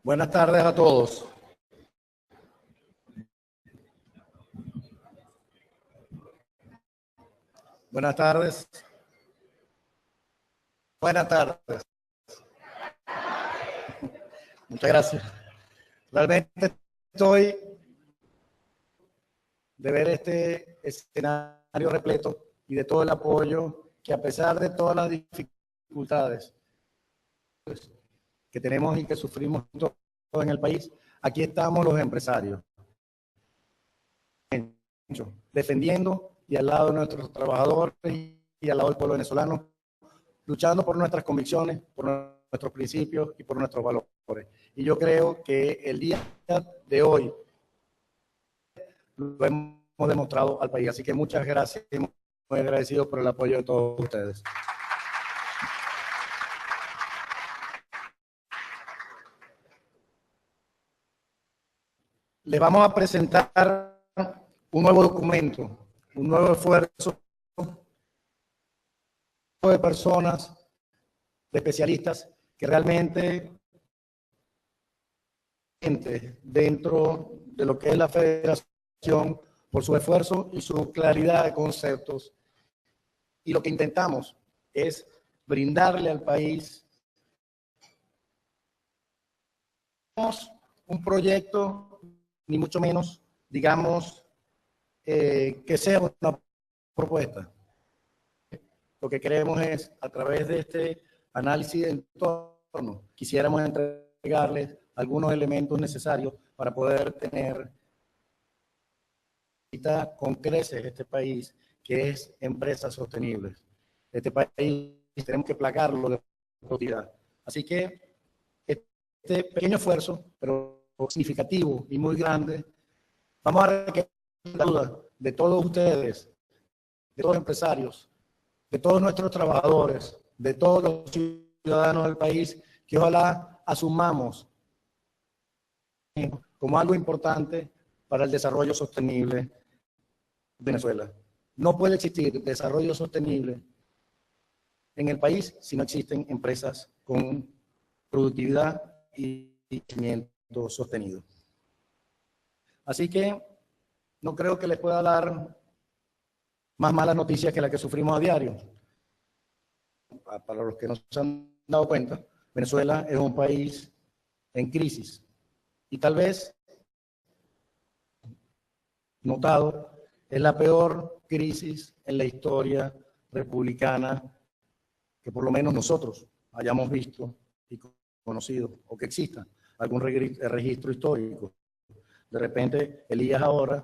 Buenas tardes a todos. Buenas tardes. Buenas tardes. Muchas gracias. Realmente estoy de ver este escenario repleto y de todo el apoyo que, a pesar de todas las dificultades que tenemos y que sufrimos todos en el país, aquí estamos los empresarios, defendiendo y al lado de nuestros trabajadores y al lado del pueblo venezolano, luchando por nuestras convicciones, por nuestros principios y por nuestros valores. Y yo creo que el día de hoy lo hemos demostrado al país. Así que muchas gracias y muy agradecido por el apoyo de todos ustedes. Les vamos a presentar un nuevo documento, un nuevo esfuerzo de personas, de especialistas que realmente dentro de lo que es la federación por su esfuerzo y su claridad de conceptos. Y lo que intentamos es brindarle al país un proyecto, ni mucho menos, digamos, que sea una propuesta. Lo que queremos es, a través de este análisis de entorno, quisiéramos entregarles algunos elementos necesarios para poder tener con creces este país, que es empresas sostenibles. Este país tenemos que placarlo de productividad. Así que este pequeño esfuerzo, pero significativo y muy grande, vamos a requerir la ayuda de todos ustedes, de todos los empresarios, de todos nuestros trabajadores, de todos los ciudadanos del país, que ojalá asumamos como algo importante para el desarrollo sostenible de Venezuela. No puede existir desarrollo sostenible en el país si no existen empresas con productividad y crecimiento sostenido. Así que no creo que les pueda dar más malas noticias que las que sufrimos a diario. Para los que no se han dado cuenta, Venezuela es un país en crisis. Y tal vez, notado, es la peor crisis en la historia republicana que por lo menos nosotros hayamos visto y conocido, o que exista algún registro histórico. De repente, Elías ahora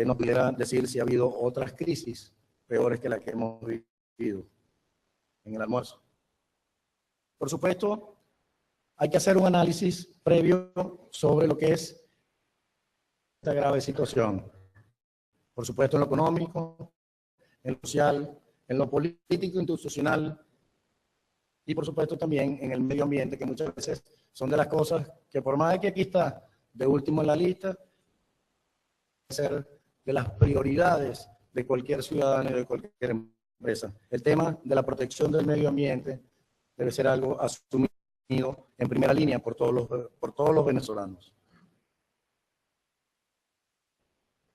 nos pudiera decir si ha habido otras crisis peores que las que hemos vivido en el almuerzo. Por supuesto, hay que hacer un análisis previo sobre lo que es esta grave situación. Por supuesto, en lo económico, en lo social, en lo político, institucional y por supuesto también en el medio ambiente, que muchas veces son de las cosas que, por más de que aquí está de último en la lista, ser de las prioridades de cualquier ciudadano y de cualquier empresa. El tema de la protección del medio ambiente debe ser algo asumido en primera línea por todos los venezolanos.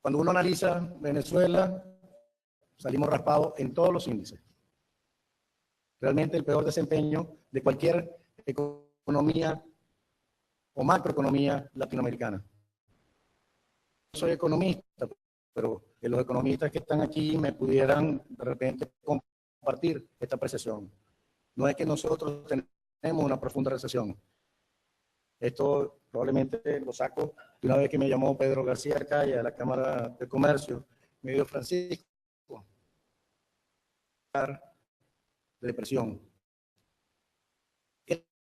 Cuando uno analiza Venezuela, salimos raspados en todos los índices. Realmente el peor desempeño de cualquier economía o macroeconomía latinoamericana. Soy economista, pero que los economistas que están aquí me pudieran de repente compartir esta apreciación. No es que nosotros tenemos una profunda recesión. Esto probablemente lo saco de una vez que me llamó Pedro García Arcaya de la Cámara de Comercio, me dijo: Francisco, de depresión.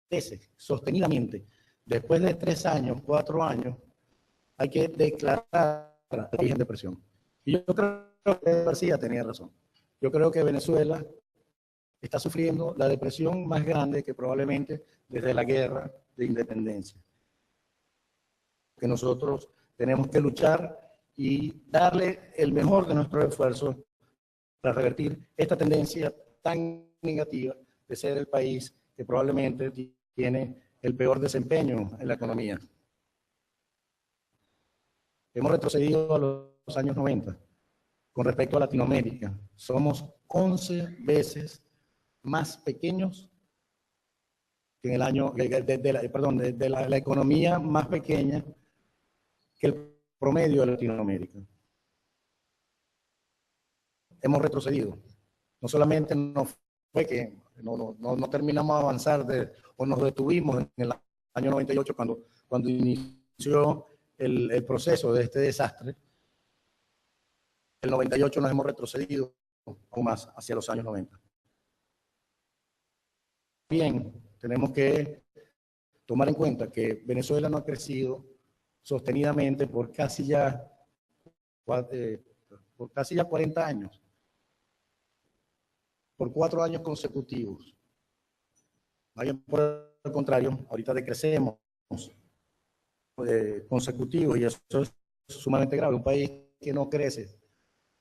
Crece sostenidamente. Después de 3 años, 4 años, hay que declarar que es depresión. Y yo creo que García tenía razón. Yo creo que Venezuela está sufriendo la depresión más grande que probablemente desde la guerra de independencia. Que nosotros tenemos que luchar y darle el mejor de nuestros esfuerzos para revertir esta tendencia tan negativa de ser el país que probablemente tiene el peor desempeño en la economía. Hemos retrocedido a los años 90 con respecto a Latinoamérica. Somos 11 veces más pequeños que en el año, la economía más pequeña que el promedio de Latinoamérica. Hemos retrocedido. No solamente no fue que no terminamos de avanzar o nos detuvimos en el año 98 cuando inició el proceso de este desastre. El 98 nos hemos retrocedido aún más hacia los años 90. Bien, tenemos que tomar en cuenta que Venezuela no ha crecido sostenidamente por casi ya 40 años. Por 4 años consecutivos. Más bien por el contrario, ahorita decrecemos consecutivos y eso es sumamente grave. Un país que no crece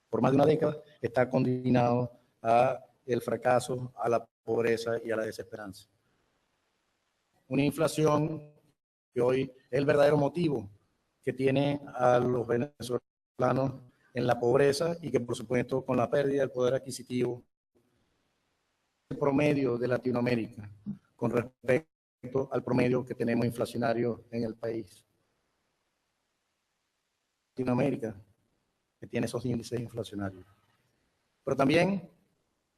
por más de una década está condenado a el fracaso, a la pobreza y a la desesperanza. Una inflación que hoy es el verdadero motivo que tiene a los venezolanos en la pobreza y que por supuesto con la pérdida del poder adquisitivo el promedio de Latinoamérica con respecto al promedio que tenemos inflacionario en el país. Latinoamérica que tiene esos índices inflacionarios. Pero también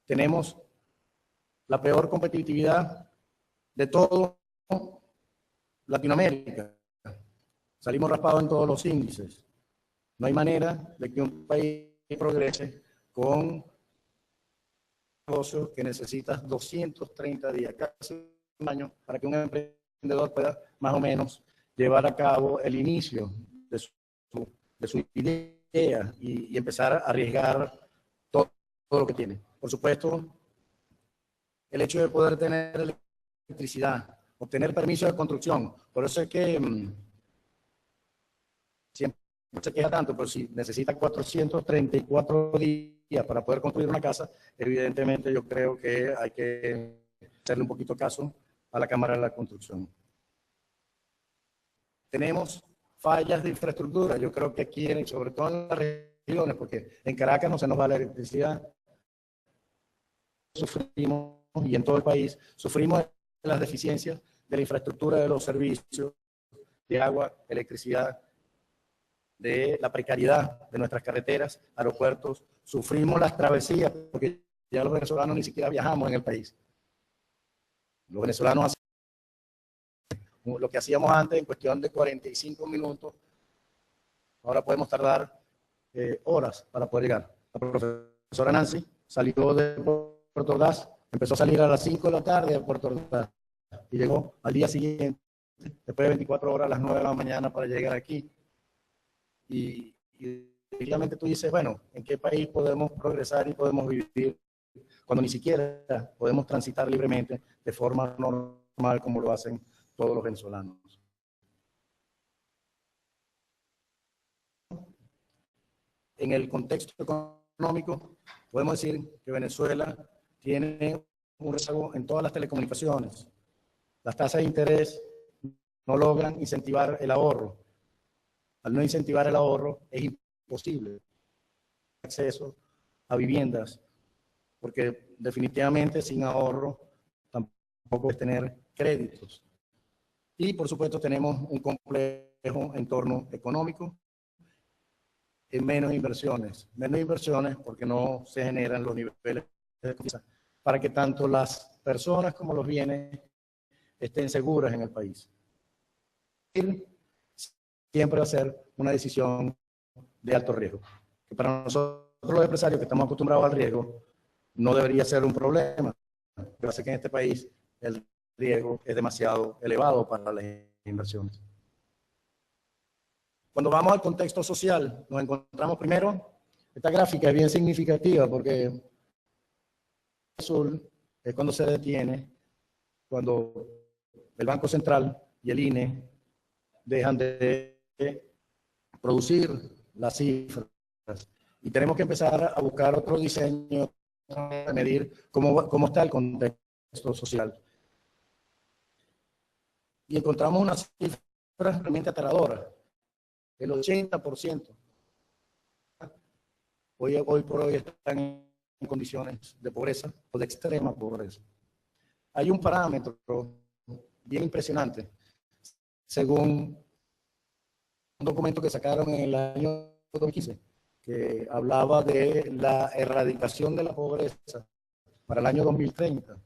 tenemos la peor competitividad de todo Latinoamérica. Salimos raspados en todos los índices. No hay manera de que un país progrese con negocios que necesitas 230 días, casi un año, para que un emprendedor pueda más o menos llevar a cabo el inicio de su idea y empezar a arriesgar todo lo que tiene. Por supuesto, el hecho de poder tener electricidad, obtener permiso de construcción, por eso es que siempre se queja tanto, pero si necesita 434 días para poder construir una casa, evidentemente yo creo que hay que hacerle un poquito caso a la Cámara de la Construcción. Tenemos fallas de infraestructura, yo creo que aquí, sobre todo en las regiones, porque en Caracas no se nos va la electricidad, sufrimos, y en todo el país, sufrimos las deficiencias de la infraestructura de los servicios de agua, electricidad, de la precariedad de nuestras carreteras, aeropuertos, sufrimos las travesías, porque ya los venezolanos ni siquiera viajamos en el país. Los venezolanos hacen lo que hacíamos antes en cuestión de 45 minutos, ahora podemos tardar horas para poder llegar. La profesora Nancy salió de Puerto Ordaz, empezó a salir a las 5 de la tarde de Puerto Ordaz y llegó al día siguiente, después de 24 horas, a las 9 de la mañana para llegar aquí. Y definitivamente tú dices, bueno, ¿en qué país podemos progresar y podemos vivir cuando ni siquiera podemos transitar libremente de forma normal como lo hacen todos los venezolanos? En el contexto económico, podemos decir que Venezuela tiene un rezago en todas las telecomunicaciones. Las tasas de interés no logran incentivar el ahorro. Al no incentivar el ahorro, es imposible acceso a viviendas, porque definitivamente sin ahorro tampoco puedes tener créditos. Y por supuesto tenemos un complejo entorno económico, menos inversiones porque no se generan los niveles de confianza para que tanto las personas como los bienes estén seguras en el país. Siempre va a ser una decisión de alto riesgo, que para nosotros los empresarios que estamos acostumbrados al riesgo no debería ser un problema. Lo que pasa es que en este país el riesgo es demasiado elevado para las inversiones. Cuando vamos al contexto social, nos encontramos primero, esta gráfica es bien significativa porque el azul es cuando se detiene, cuando el Banco Central y el INE dejan de producir las cifras y tenemos que empezar a buscar otro diseño para medir cómo está el contexto social. Y encontramos una cifra realmente aterradora. El 80% hoy por hoy están en condiciones de pobreza o de extrema pobreza. Hay un parámetro bien impresionante, según un documento que sacaron en el año 2015, que hablaba de la erradicación de la pobreza para el año 2030,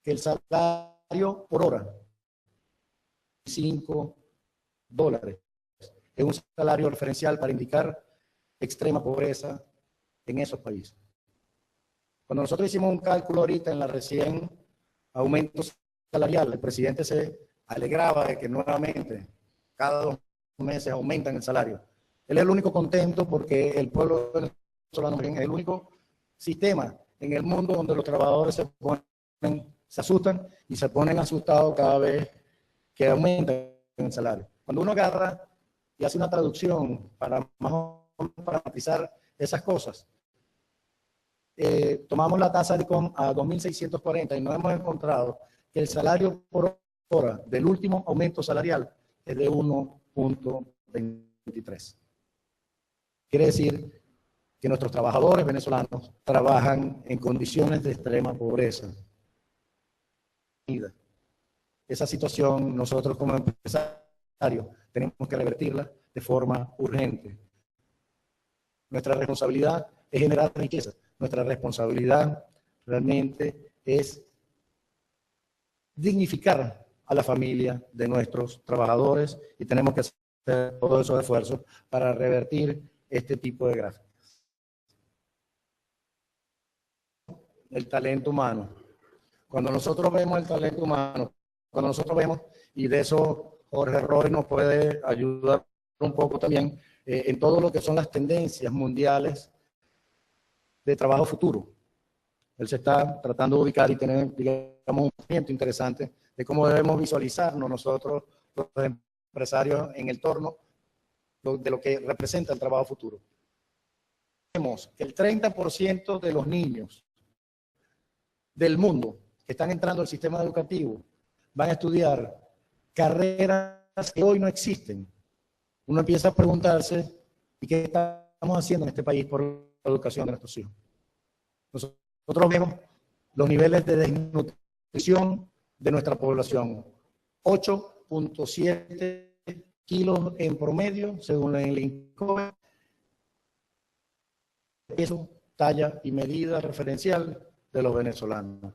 que el salario por hora, $5, es un salario referencial para indicar extrema pobreza en esos países. Cuando nosotros hicimos un cálculo ahorita en la recién aumento salarial, el presidente se alegraba de que nuevamente cada 2 meses aumentan el salario. Él es el único contento porque el pueblo venezolano es el único sistema en el mundo donde los trabajadores se asustan y se ponen asustados cada vez que aumentan el salario. Cuando uno agarra y hace una traducción para más o menos matizar esas cosas, tomamos la tasa de ICOM a 2.640 y nos hemos encontrado que el salario por hora del último aumento salarial es de 1.23. Quiere decir que nuestros trabajadores venezolanos trabajan en condiciones de extrema pobreza. Esa situación nosotros como empresarios tenemos que revertirla de forma urgente. Nuestra responsabilidad es generar riqueza. Nuestra responsabilidad realmente es dignificar a la familia de nuestros trabajadores y tenemos que hacer todos esos esfuerzos para revertir este tipo de gráficas. El talento humano. Cuando nosotros vemos el talento humano, cuando nosotros vemos, y de eso Jorge Roy nos puede ayudar un poco también, en todo lo que son las tendencias mundiales de trabajo futuro. Él se está tratando de ubicar y tener, digamos, un movimiento interesante de cómo debemos visualizarnos nosotros, los empresarios, en el torno de lo que representa el trabajo futuro. Vemos que el 30% de los niños del mundo que están entrando al sistema educativo van a estudiar carreras que hoy no existen. Uno empieza a preguntarse, ¿y qué estamos haciendo en este país por la educación de nuestros hijos? Nosotros vemos los niveles de desnutrición de nuestra población. 8.7 kilos en promedio, según el INCOE, peso, talla y medida referencial de los venezolanos.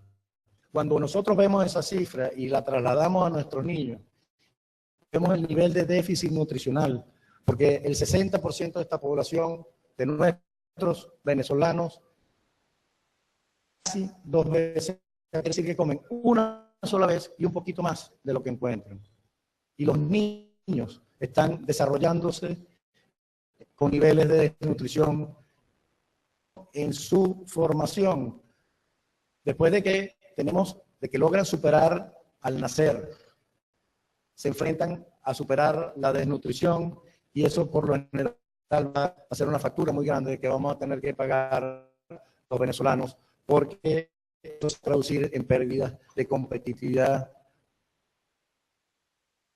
Cuando nosotros vemos esa cifra y la trasladamos a nuestros niños, vemos el nivel de déficit nutricional, porque el 60% de esta población, de nuestros venezolanos, casi 2 veces, quiere decir que comen una sola vez y un poquito más de lo que encuentran. Y los niños están desarrollándose con niveles de desnutrición en su formación, después de que logran superar al nacer, se enfrentan a superar la desnutrición y eso por lo general va a ser una factura muy grande que vamos a tener que pagar los venezolanos porque esto se va a traducir en pérdidas de competitividad,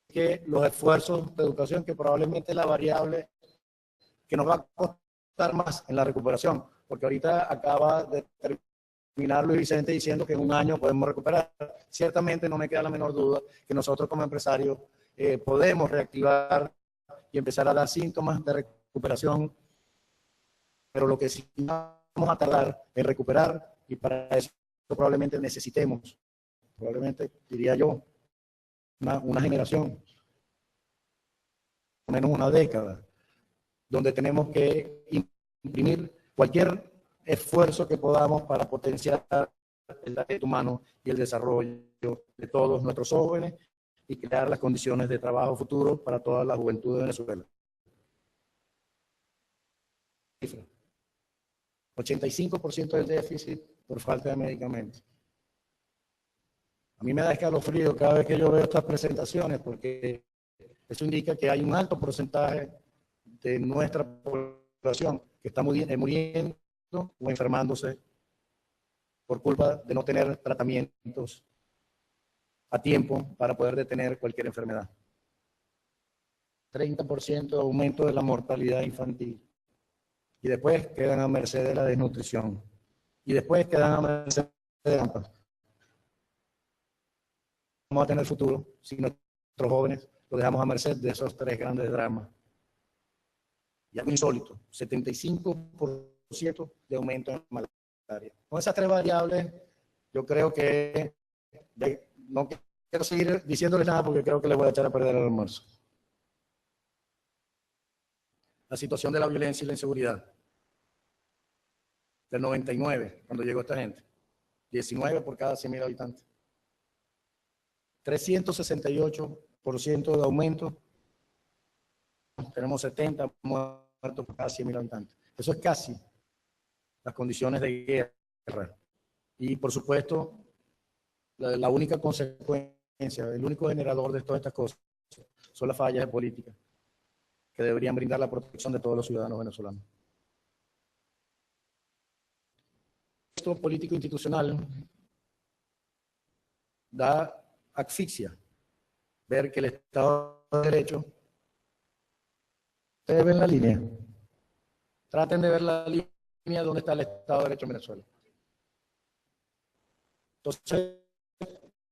que los esfuerzos de educación, que probablemente es la variable que nos va a costar más en la recuperación, porque ahorita acaba de terminar Luis Vicente diciendo que en un año podemos recuperar. Ciertamente no me queda la menor duda que nosotros como empresarios podemos reactivar y empezar a dar síntomas de recuperación, pero lo que sí vamos a tardar en recuperar, y para eso probablemente necesitemos, diría yo, una generación, menos una década, donde tenemos que imprimir cualquier esfuerzo que podamos para potenciar el talento humano y el desarrollo de todos nuestros jóvenes y crear las condiciones de trabajo futuro para toda la juventud de Venezuela. 85% del déficit por falta de medicamentos. A mí me da escalofrío cada vez que yo veo estas presentaciones porque eso indica que hay un alto porcentaje de nuestra población que está muriendo o enfermándose por culpa de no tener tratamientos a tiempo para poder detener cualquier enfermedad. 30% de aumento de la mortalidad infantil. Y después quedan a merced de la desnutrición. Y después quedan a merced de la... Vamos a tener futuro si nuestros jóvenes los dejamos a merced de esos tres grandes dramas. Y algo insólito, 75% de aumento en malaria. Con esas tres variables, yo creo que no quiero seguir diciéndoles nada porque creo que les voy a echar a perder el almuerzo. La situación de la violencia y la inseguridad. Del 99, cuando llegó esta gente. 19 por cada 100.000 habitantes. 368% de aumento. Tenemos 70 muertos por cada 100.000 habitantes. Eso es casi las condiciones de guerra. Y por supuesto, la única consecuencia, el único generador de todas estas cosas son las fallas de política que deberían brindar la protección de todos los ciudadanos venezolanos. Esto político institucional da asfixia ver que el Estado de Derecho, ustedes ven la línea, traten de ver la línea donde está el Estado de Derecho en Venezuela. Entonces,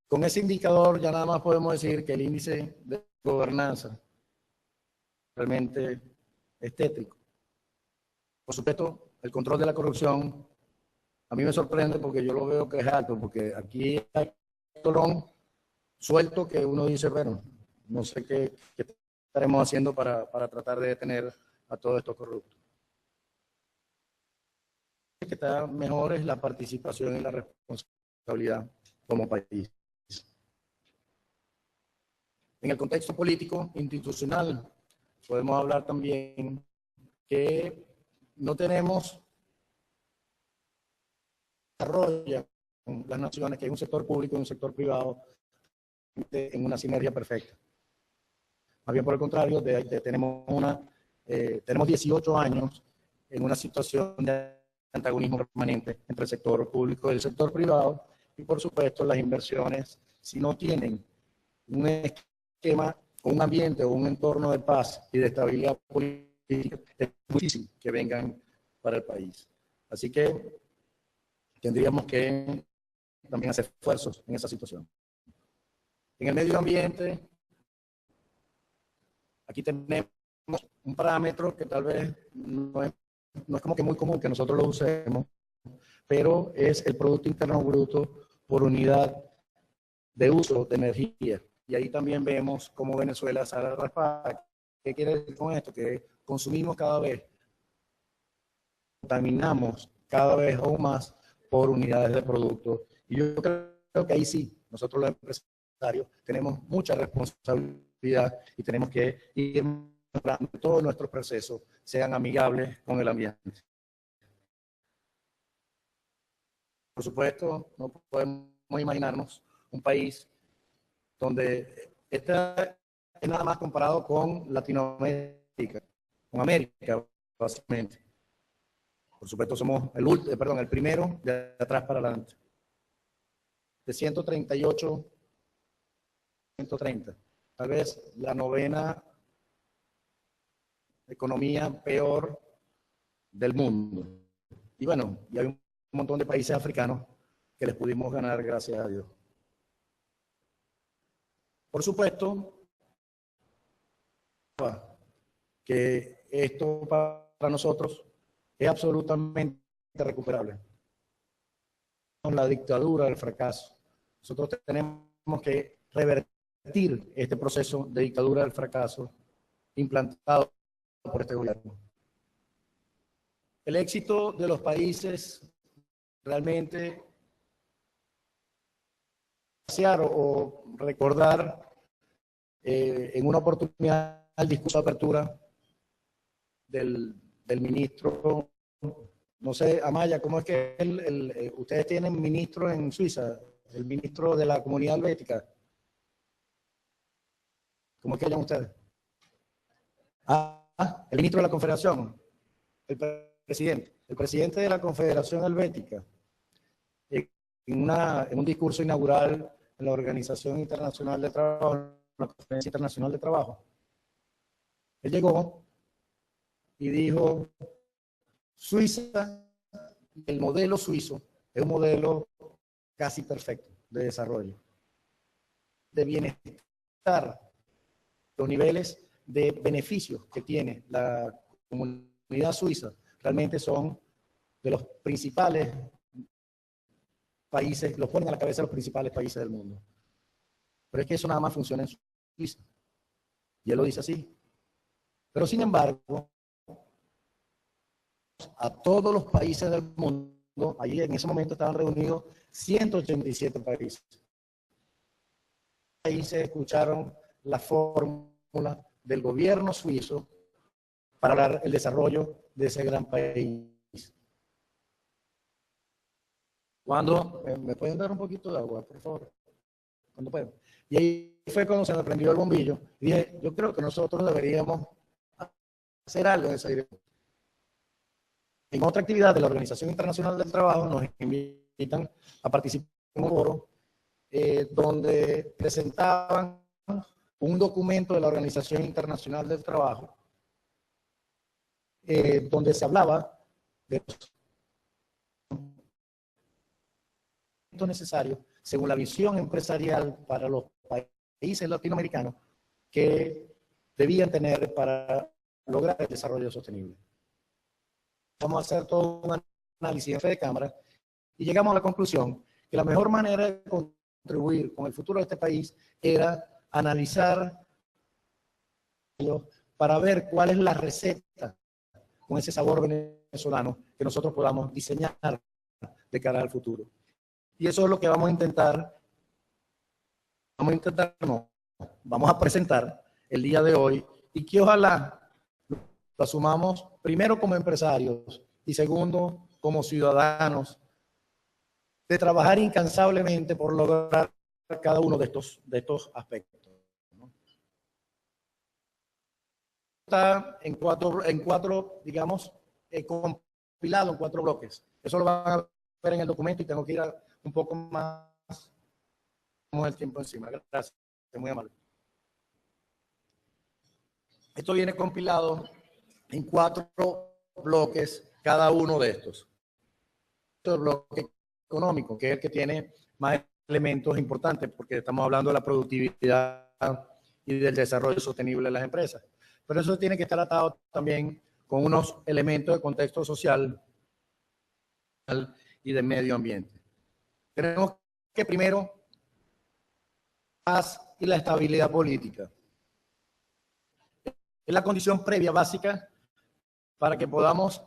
con ese indicador ya nada más podemos decir que el índice de gobernanza realmente es tétrico. Por supuesto, el control de la corrupción a mí me sorprende porque yo lo veo que es alto, porque aquí hay un colón suelto que uno dice, bueno, no sé qué estaremos haciendo para tratar de detener a todos estos corruptos. Lo que está mejor es la participación y la responsabilidad como país. En el contexto político institucional, podemos hablar también que no tenemos desarrollo con las naciones, que hay un sector público y un sector privado en una sinergia perfecta. Más bien por el contrario, tenemos 18 años en una situación de antagonismo permanente entre el sector público y el sector privado, y por supuesto las inversiones, si no tienen un esquema, un ambiente o un entorno de paz y de estabilidad política, es muy difícil que vengan para el país. Así que tendríamos que también hacer esfuerzos en esa situación. En el medio ambiente, aquí tenemos un parámetro que tal vez no es como que muy común que nosotros lo usemos, pero es el Producto Interno Bruto por unidad de uso de energía. Y ahí también vemos cómo Venezuela sale a raspar. ¿Qué quiere decir con esto? Que consumimos cada vez, contaminamos cada vez aún más por unidades de productos. Y yo creo que ahí sí, nosotros los empresarios tenemos mucha responsabilidad y tenemos que ir mejorando que todos nuestros procesos sean amigables con el ambiente. Por supuesto, no podemos imaginarnos un país donde esta es nada más comparado con Latinoamérica, con América, básicamente. Por supuesto, somos el primero de atrás para adelante. De 138, 130. Tal vez la novena economía peor del mundo. Y bueno, y hay un montón de países africanos que les pudimos ganar gracias a Dios. Por supuesto, que esto para nosotros es absolutamente recuperable. La dictadura del fracaso. Nosotros tenemos que revertir este proceso de dictadura del fracaso implantado por este gobierno. El éxito de los países realmente o recordar en una oportunidad el discurso de apertura del ministro, no sé, Amaya, ¿cómo es que ustedes tienen ministro en Suiza? El ministro de la Comunidad Helvética. ¿Cómo es que llaman ustedes? El ministro de la Confederación, el presidente de la Confederación Helvética, en un discurso inaugural en la Organización Internacional de Trabajo, en la Conferencia Internacional de Trabajo. Él llegó y dijo, Suiza, el modelo suizo es un modelo casi perfecto de desarrollo, de bienestar, los niveles de beneficios que tiene la comunidad suiza realmente son de los principales países, los ponen a la cabeza de los principales países del mundo. Pero es que eso nada más funciona en Suiza. Y él lo dice así. Pero sin embargo, a todos los países del mundo, allí en ese momento estaban reunidos 187 países. Países escucharon la fórmula del gobierno suizo para lograr el desarrollo de ese gran país. Cuando, ¿me pueden dar un poquito de agua, por favor? Cuando puedan. Y ahí fue cuando se me prendió el bombillo. Y dije, yo creo que nosotros deberíamos hacer algo en esa dirección. En otra actividad de la Organización Internacional del Trabajo nos invitan a participar en un foro donde presentaban un documento de la Organización Internacional del Trabajo donde se hablaba de los necesarios según la visión empresarial para los países latinoamericanos que debían tener para lograr el desarrollo sostenible. Vamos a hacer todo un análisis en Fede Cámara y llegamos a la conclusión que la mejor manera de contribuir con el futuro de este país era analizar para ver cuál es la receta con ese sabor venezolano que nosotros podamos diseñar de cara al futuro. Y eso es lo que vamos a intentar. Vamos a presentar el día de hoy y que ojalá lo asumamos primero como empresarios y segundo como ciudadanos de trabajar incansablemente por lograr cada uno de estos aspectos, ¿no? Está en cuatro, digamos, compilado en 4 bloques. Eso lo van a ver en el documento y tengo que ir un poco más. Tenemos el tiempo encima. Gracias. Muy amable. Esto viene compilado en 4 bloques, cada uno de estos. El bloque económico, que es el que tiene más elementos importantes, porque estamos hablando de la productividad y del desarrollo sostenible de las empresas. Pero eso tiene que estar atado también con unos elementos de contexto social y de medio ambiente. Tenemos que primero paz y la estabilidad política. Es la condición previa básica para que podamos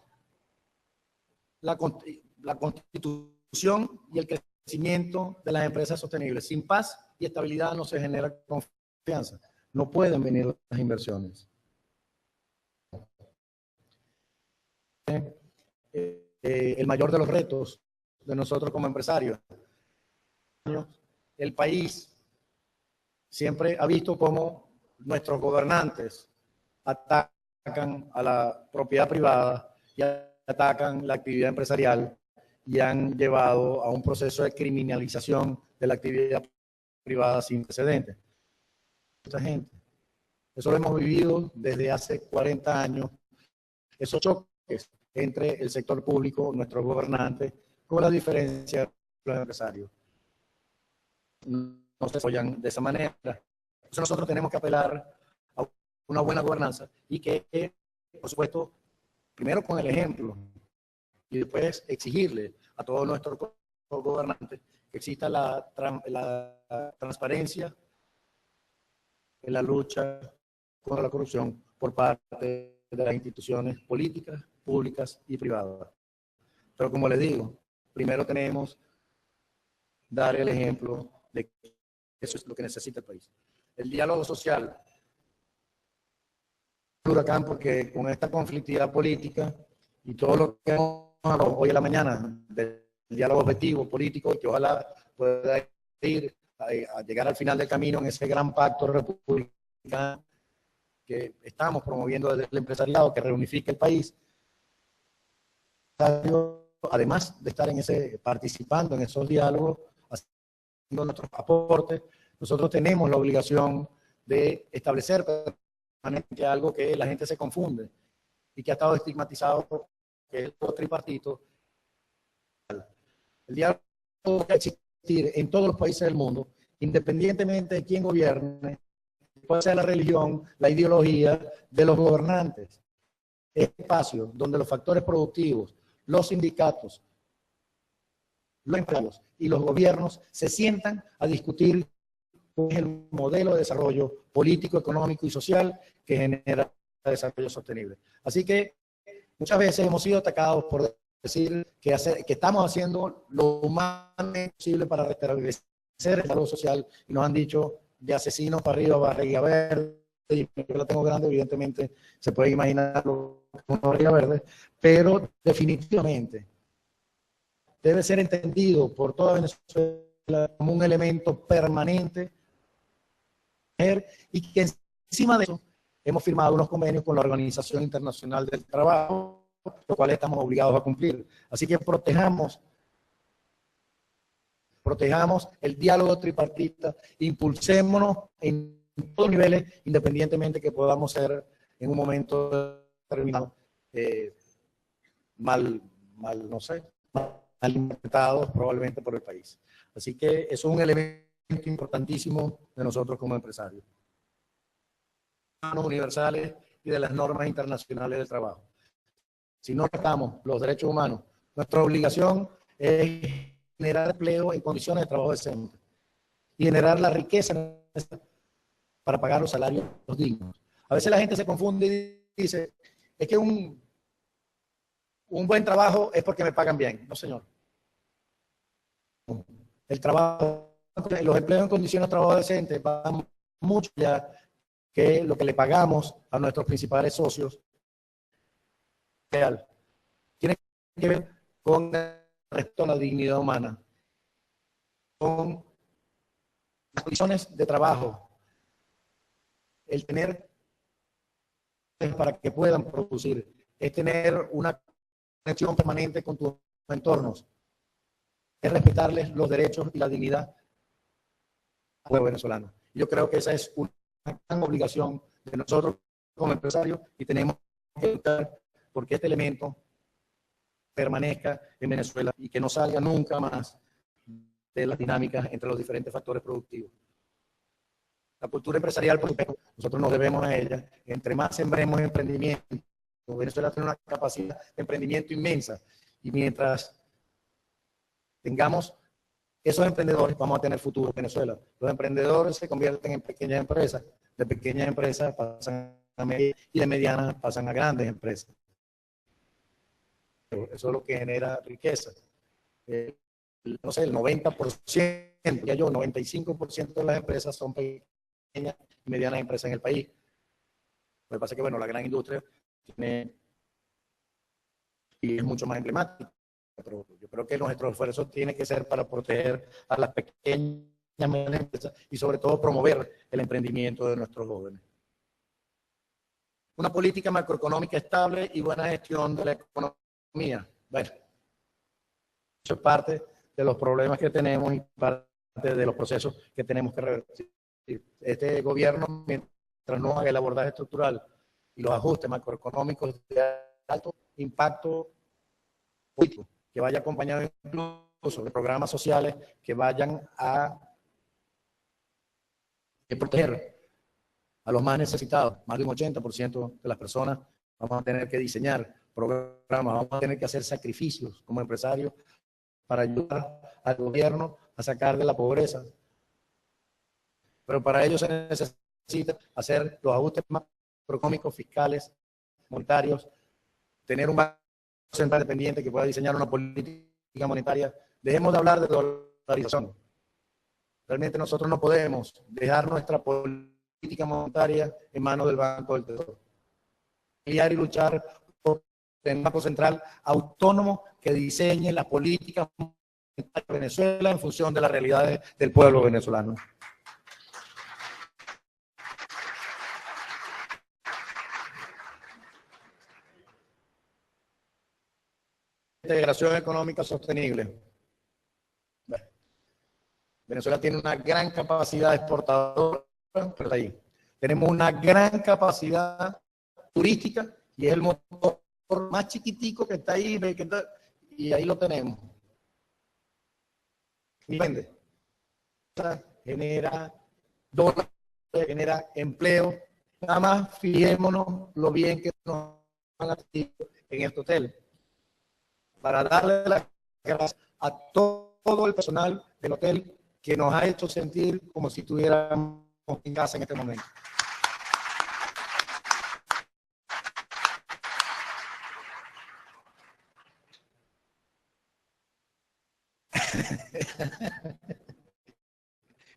la constitución y el crecimiento de las empresas sostenibles. Sin paz y estabilidad no se genera confianza. No pueden venir las inversiones. El mayor de los retos de nosotros como empresarios. El país siempre ha visto cómo nuestros gobernantes atacan a la propiedad privada y atacan la actividad empresarial y han llevado a un proceso de criminalización de la actividad privada sin precedentes. Esta gente, eso lo hemos vivido desde hace 40 años, esos choques entre el sector público, nuestros gobernantes, con la diferencia de los empresarios. No se apoyan de esa manera. Entonces nosotros tenemos que apelar a una buena gobernanza y que, por supuesto, primero con el ejemplo y después exigirle a todos nuestros gobernantes que exista la transparencia en la lucha contra la corrupción por parte de las instituciones políticas, públicas y privadas. Pero como les digo, primero tenemos que dar el ejemplo de que eso es lo que necesita el país. El diálogo social, un huracán, porque con esta conflictividad política y todo lo que hemos hablado hoy en la mañana del diálogo objetivo político, y que ojalá pueda ir a llegar al final del camino en ese gran pacto republicano que estamos promoviendo desde el empresariado, que reunifique el país, además de estar participando en esos diálogos, nuestros aportes, nosotros tenemos la obligación de establecer permanentemente algo que la gente se confunde y que ha estado estigmatizado, que es el tripartito. El diálogo debe existir en todos los países del mundo, independientemente de quién gobierne, cuál sea la religión, la ideología de los gobernantes. Es un espacio donde los factores productivos, los sindicatos, los empleados y los gobiernos se sientan a discutir el modelo de desarrollo político, económico y social que genera desarrollo sostenible. Así que muchas veces hemos sido atacados por decir que estamos haciendo lo humanamente posible para restablecer el diálogo social y nos han dicho de asesinos para arriba, barriga verde, y yo la tengo grande, evidentemente se puede imaginar lo que es una barriga verde, pero definitivamente debe ser entendido por toda Venezuela como un elemento permanente y que encima de eso hemos firmado unos convenios con la Organización Internacional del Trabajo, los cuales estamos obligados a cumplir. Así que protejamos el diálogo tripartita, impulsémonos en todos los niveles, independientemente que podamos ser en un momento determinado mal interpretados probablemente por el país. Así que eso es un elemento importantísimo de nosotros como empresarios. Universales y de las normas internacionales del trabajo. Si no respetamos los derechos humanos, nuestra obligación es generar empleo en condiciones de trabajo decentes y generar la riqueza para pagar los salarios dignos. A veces la gente se confunde y dice, es que un buen trabajo es porque me pagan bien. No, señor. El trabajo, los empleos en condiciones de trabajo decentes van mucho ya que lo que le pagamos a nuestros principales socios real. Tiene que ver con el respeto a la dignidad humana, con las condiciones de trabajo, el tener para que puedan producir, es tener una conexión permanente con tus entornos, es respetarles los derechos y la dignidad al pueblo venezolano. Yo creo que esa es una gran obligación de nosotros como empresarios y tenemos que luchar porque este elemento permanezca en Venezuela y que no salga nunca más de las dinámicas entre los diferentes factores productivos. La cultura empresarial, por supuesto, nosotros nos debemos a ella. Entre más sembremos emprendimiento, Venezuela tiene una capacidad de emprendimiento inmensa y mientras tengamos esos emprendedores, vamos a tener futuro en Venezuela. Los emprendedores se convierten en pequeñas empresas, de pequeñas empresas pasan a medianas y de medianas pasan a grandes empresas. Eso es lo que genera riqueza. No sé, el 90%, ya yo, 95% de las empresas son pequeñas y medianas empresas en el país. Lo que pasa es que, bueno, la gran industria tiene y es mucho más emblemática. Pero yo creo que nuestro esfuerzo tiene que ser para proteger a las pequeñas empresas y sobre todo promover el emprendimiento de nuestros jóvenes. Una política macroeconómica estable y buena gestión de la economía. Bueno, eso es parte de los problemas que tenemos y parte de los procesos que tenemos que revertir. Este gobierno, mientras no haga el abordaje estructural y los ajustes macroeconómicos de alto impacto político, que vaya acompañado incluso de programas sociales que vayan a proteger a los más necesitados, más de un 80% de las personas, vamos a tener que diseñar programas, vamos a tener que hacer sacrificios como empresarios para ayudar al gobierno a sacar de la pobreza. Pero para ello se necesita hacer los ajustes macroeconómicos, fiscales, monetarios, tener un banco central dependiente que pueda diseñar una política monetaria. Dejemos de hablar de dolarización. Realmente nosotros no podemos dejar nuestra política monetaria en manos del Banco del Tesoro. Y luchar por un banco central autónomo que diseñe la política monetaria de Venezuela en función de las realidades del pueblo venezolano. Integración económica sostenible. Bueno, Venezuela tiene una gran capacidad exportadora, pero ahí. Tenemos una gran capacidad turística y es el motor más chiquitico que está ahí, y ahí lo tenemos. Y vende. Genera dólares, genera empleo. Nada más fijémonos lo bien que nos han atendido en este hotel. Para darle las gracias a todo el personal del hotel que nos ha hecho sentir como si estuviéramos en casa en este momento.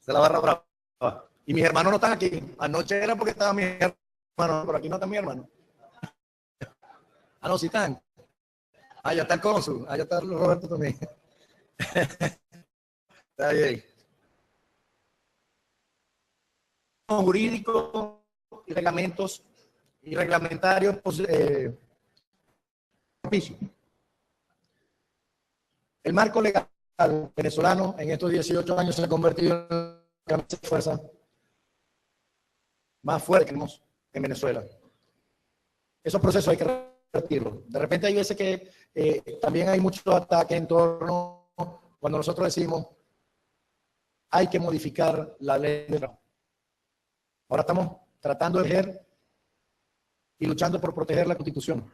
Se la barra brava. Y mis hermanos no están aquí. Anoche era porque estaban mis hermanos, pero aquí no están mis hermanos. Ah, no, sí están. Ah, ya está el cónsul. Ah, ya está Roberto también. Está bien. Jurídicos y reglamentos y reglamentarios el marco legal venezolano en estos 18 años se ha convertido en la fuerza más fuerte que tenemos en Venezuela. Esos procesos hay que revertirlos. De repente hay veces que también hay muchos ataques en torno cuando nosotros decimos hay que modificar la ley de trabajo. Ahora estamos tratando de proteger y luchando por proteger la Constitución.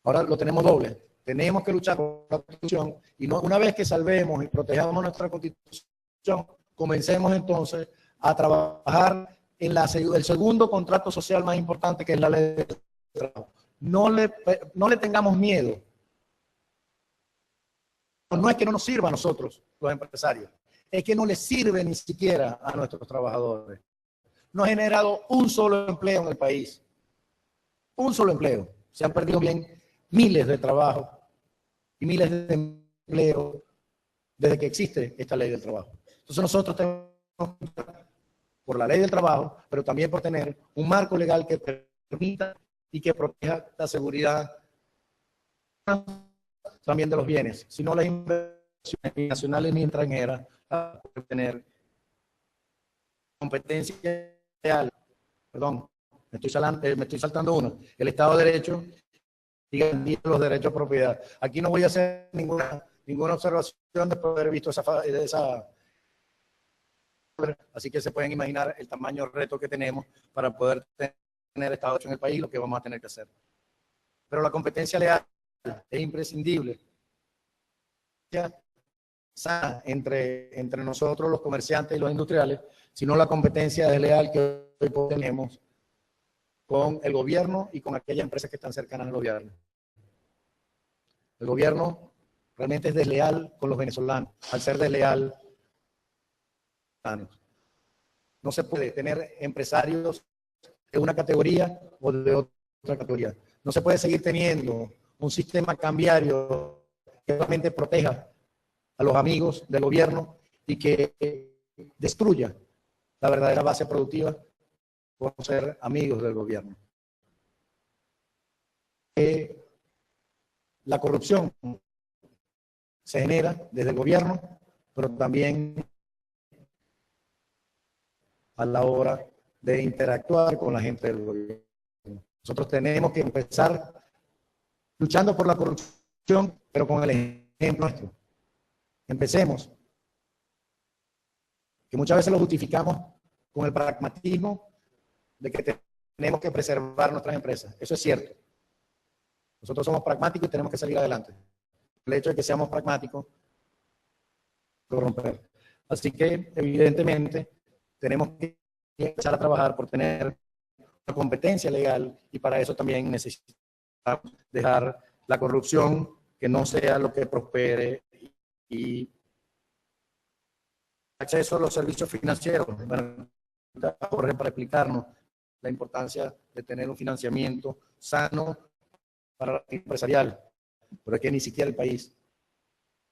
Ahora lo tenemos doble. Tenemos que luchar por la Constitución y no, una vez que salvemos y protejamos nuestra Constitución, comencemos entonces a trabajar en el segundo contrato social más importante, que es la ley de trabajo. No le tengamos miedo. No es que no nos sirva a nosotros, los empresarios, es que no les sirve ni siquiera a nuestros trabajadores. No ha generado un solo empleo en el país. Un solo empleo. Se han perdido bien miles de trabajos y miles de empleos desde que existe esta ley del trabajo. Entonces nosotros tenemos por la ley del trabajo, pero también por tener un marco legal que permita y que proteja la seguridad también de los bienes, sino las inversiones ni nacionales ni extranjeras para tener competencia real. Perdón, me estoy saltando uno. El Estado de Derecho y los derechos de propiedad. Aquí no voy a hacer ninguna observación después de haber visto esa. Así que se pueden imaginar el tamaño del reto que tenemos para poder tener Estado de Derecho en el país, lo que vamos a tener que hacer. Pero la competencia leal es imprescindible. Sana entre nosotros, los comerciantes y los industriales, sino la competencia desleal que hoy tenemos con el gobierno y con aquellas empresas que están cercanas al gobierno. El gobierno realmente es desleal con los venezolanos. Al ser desleal, no se puede tener empresarios de una categoría o de otra categoría. No se puede seguir teniendo un sistema cambiario que realmente proteja a los amigos del gobierno y que destruya la verdadera base productiva por ser amigos del gobierno. La corrupción se genera desde el gobierno, pero también a la hora de interactuar con la gente del gobierno. Nosotros tenemos que empezar luchando por la corrupción, pero con el ejemplo nuestro. Empecemos, que muchas veces lo justificamos con el pragmatismo de que tenemos que preservar nuestras empresas. Eso es cierto. Nosotros somos pragmáticos y tenemos que salir adelante. El hecho de que seamos pragmáticos, corromper. Así que, evidentemente, tenemos que empezar a trabajar por tener una competencia legal y para eso también necesitamos dejar la corrupción que no sea lo que prospere y acceso a los servicios financieros. Bueno, para explicarnos la importancia de tener un financiamiento sano para la actividad empresarial, pero es que ni siquiera el país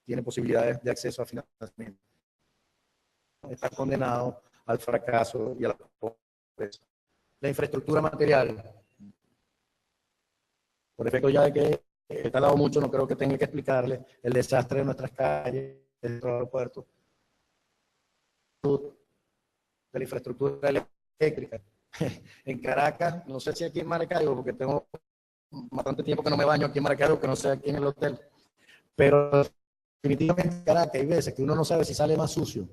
tiene posibilidades de acceso a financiamiento. Está condenado al fracaso y a la pobreza. La infraestructura material, por efecto ya de que he tardado mucho, no creo que tenga que explicarle el desastre de nuestras calles, de nuestros aeropuertos. de la infraestructura eléctrica. En Caracas, no sé si aquí en Maracaibo, porque tengo bastante tiempo que no me baño aquí en Maracaibo, que no sé aquí en el hotel, pero definitivamente en Caracas hay veces que uno no sabe si sale más sucio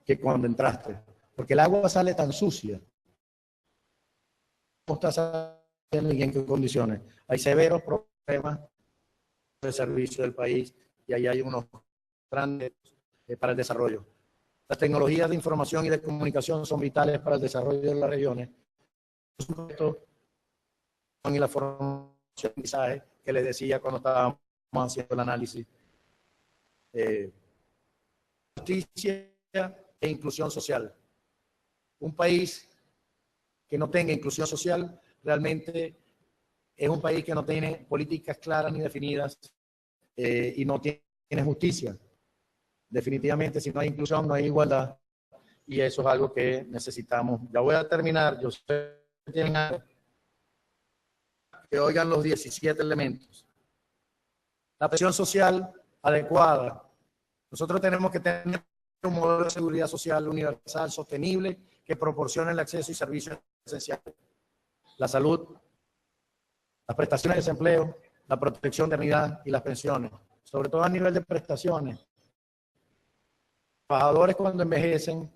que cuando entraste, porque el agua sale tan sucia. ¿Cómo está saliendo y en qué condiciones? Hay severos problemas de servicio del país y ahí hay unos grandes para el desarrollo. Las tecnologías de información y de comunicación son vitales para el desarrollo de las regiones. Por supuesto, y la formación de aprendizaje que les decía cuando estábamos haciendo el análisis. Justicia e inclusión social. Un país que no tenga inclusión social realmente es un país que no tiene políticas claras ni definidas y no tiene justicia. Definitivamente, si no hay inclusión, no hay igualdad. Y eso es algo que necesitamos. Ya voy a terminar. Yo sé que tienen algo. Que oigan los 17 elementos. La presión social adecuada. Nosotros tenemos que tener un modelo de seguridad social universal, sostenible, que proporcione el acceso y servicios esenciales. La salud, las prestaciones de desempleo, la protección de sanidad y las pensiones. Sobre todo a nivel de prestaciones. Los trabajadores cuando envejecen,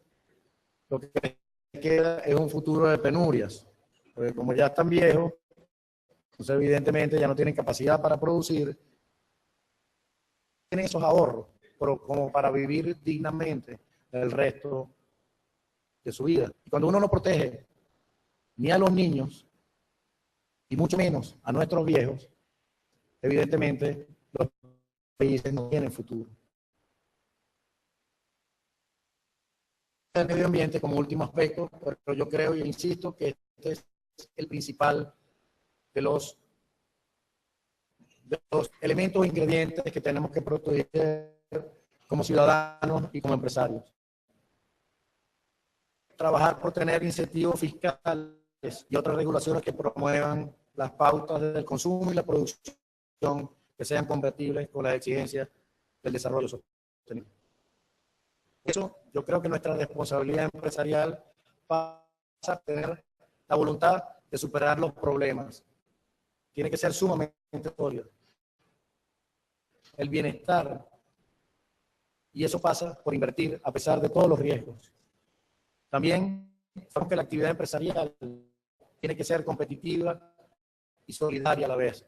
lo que les queda es un futuro de penurias. Porque como ya están viejos, entonces evidentemente ya no tienen capacidad para producir, tienen esos ahorros, pero como para vivir dignamente el resto de su vida. Y cuando uno no protege ni a los niños, y mucho menos a nuestros viejos, evidentemente los países no tienen futuro. El medio ambiente como último aspecto, pero yo creo y insisto que este es el principal de los elementos e ingredientes que tenemos que proteger como ciudadanos y como empresarios. Trabajar por tener incentivos fiscales y otras regulaciones que promuevan las pautas del consumo y la producción que sean compatibles con las exigencias del desarrollo sostenible. Eso yo creo que nuestra responsabilidad empresarial pasa a tener la voluntad de superar los problemas. Tiene que ser sumamente sólido. El bienestar, y eso pasa por invertir a pesar de todos los riesgos. También sabemos que la actividad empresarial tiene que ser competitiva y solidaria a la vez.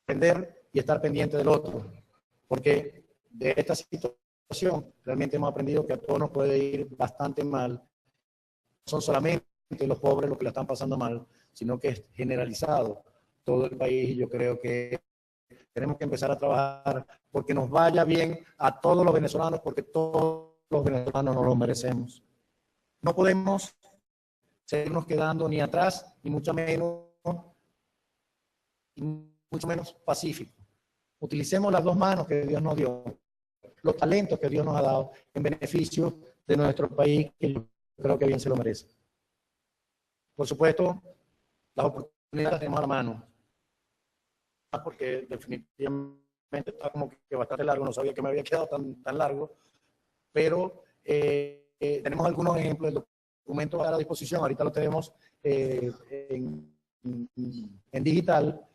Aprender y estar pendiente del otro, porque de esta situación realmente hemos aprendido que a todos nos puede ir bastante mal. Son solamente los pobres los que la están pasando mal, sino que es generalizado todo el país y yo creo que tenemos que empezar a trabajar porque nos vaya bien a todos los venezolanos, porque todos los venezolanos nos lo merecemos. No podemos seguirnos quedando ni atrás, ni mucho menos pacíficos. Utilicemos las dos manos que Dios nos dio, los talentos que Dios nos ha dado en beneficio de nuestro país, que yo creo que bien se lo merece. Por supuesto, las oportunidades las tenemos a la mano, porque definitivamente está como que bastante largo, no sabía que me había quedado tan largo, pero tenemos algunos ejemplos del documento a la disposición, ahorita lo tenemos en digital,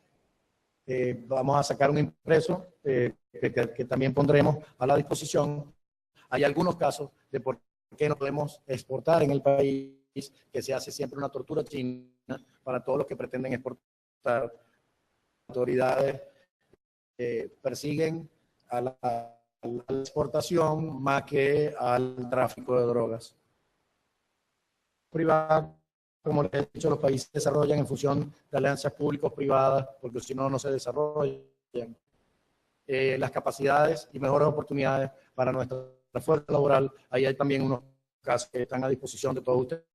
vamos a sacar un impreso que también pondremos a la disposición. Hay algunos casos de por qué no podemos exportar en el país, que se hace siempre una tortura china para todos los que pretenden exportar. Autoridades persiguen a la exportación más que al tráfico de drogas. Privada, como les he dicho, los países se desarrollan en función de alianzas públicos-privadas, porque si no, no se desarrollan. Las capacidades y mejores oportunidades para nuestra fuerza laboral, ahí hay también unos casos que están a disposición de todos ustedes.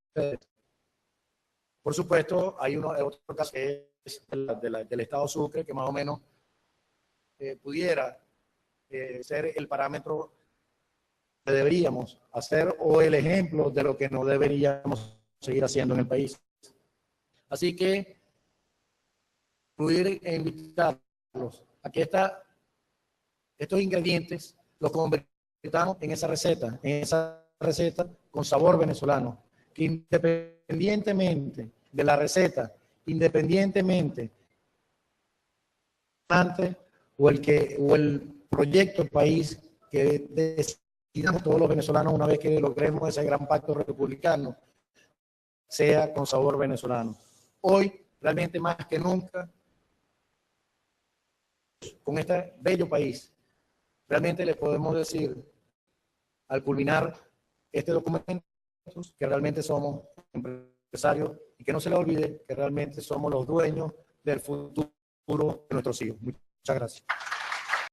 Por supuesto, hay otro caso que es del Estado Sucre, que más o menos pudiera ser el parámetro que deberíamos hacer o el ejemplo de lo que no deberíamos seguir haciendo en el país. Así que, pudiera invitarlos a que esta estos ingredientes los convertamos en esa receta con sabor venezolano, que independientemente de la receta, independientemente o el proyecto, el país que decidamos todos los venezolanos una vez que logremos ese gran pacto republicano, sea con sabor venezolano. Hoy, realmente más que nunca, con este bello país, realmente le podemos decir, al culminar este documento, que realmente somos empresarios y que no se le olvide que realmente somos los dueños del futuro de nuestros hijos. Muchas gracias.